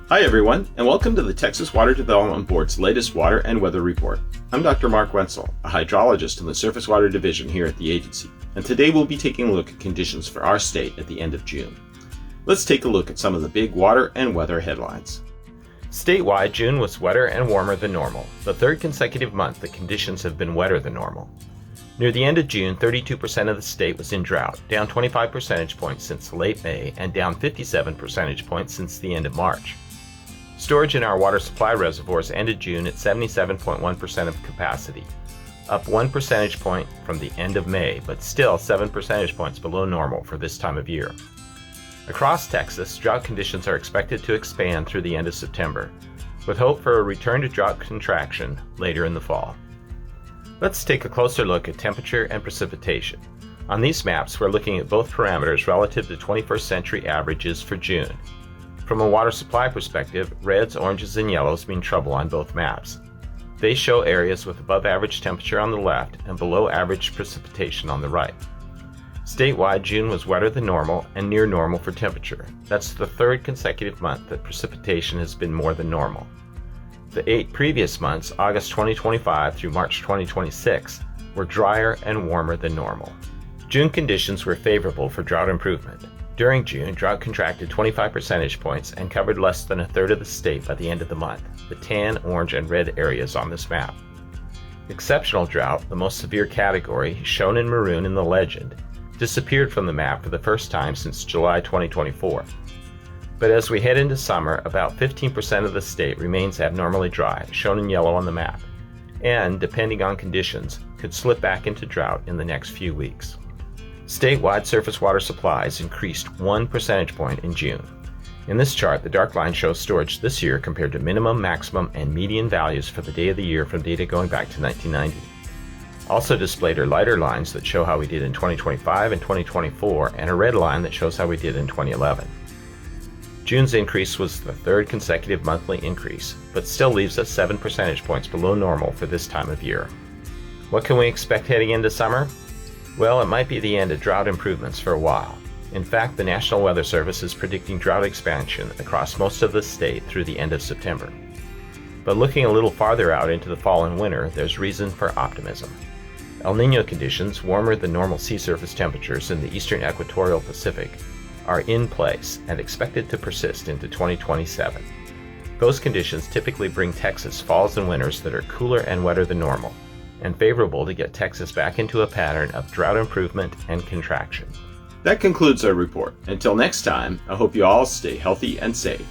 Hi everyone, and welcome to the Texas Water Development Board's latest water and weather report. I'm Dr. Mark Wentzel, a hydrologist in the Surface Water Division here at the agency, and today we'll be taking a look at conditions for our state at the end of June. Let's take a look at some of the big water and weather headlines. Statewide, June was wetter and warmer than normal, the third consecutive month that conditions have been wetter than normal. Near the end of June, 32% of the state was in drought, down 25 percentage points since late May and down 57 percentage points since the end of March. Storage in our water supply reservoirs ended June at 77.1% of capacity, up 1 percentage point from the end of May, but still 7 percentage points below normal for this time of year. Across Texas, drought conditions are expected to expand through the end of September, with hope for a return to drought contraction later in the fall. Let's take a closer look at temperature and precipitation. On these maps, we're looking at both parameters relative to 21st century averages for June. From a water supply perspective, reds, oranges, and yellows mean trouble on both maps. They show areas with above average temperature on the left and below average precipitation on the right. Statewide, June was wetter than normal and near normal for temperature. That's the third consecutive month that precipitation has been more than normal. The 8 previous months, August 2025 through March 2026, were drier and warmer than normal. June conditions were favorable for drought improvement. During June, drought contracted 25 percentage points and covered less than a third of the state by the end of the month, the tan, orange, and red areas on this map. Exceptional drought, the most severe category, shown in maroon in the legend, disappeared from the map for the first time since July 2024. But as we head into summer, about 15% of the state remains abnormally dry, shown in yellow on the map, and, depending on conditions, could slip back into drought in the next few weeks. Statewide surface water supplies increased 1 percentage point in June. In this chart, the dark line shows storage this year compared to minimum, maximum, and median values for the day of the year from data going back to 1990. Also displayed are lighter lines that show how we did in 2025 and 2024, and a red line that shows how we did in 2011. June's increase was the third consecutive monthly increase, but still leaves us 7 percentage points below normal for this time of year. What can we expect heading into summer? Well, it might be the end of drought improvements for a while. In fact, the National Weather Service is predicting drought expansion across most of the state through the end of September. But looking a little farther out into the fall and winter, there's reason for optimism. El Niño conditions, warmer than normal sea surface temperatures in the eastern equatorial Pacific, are in place and expected to persist into 2027. Those conditions typically bring Texas falls and winters that are cooler and wetter than normal, and favorable to get Texas back into a pattern of drought improvement and contraction. That concludes our report. Until next time, I hope you all stay healthy and safe.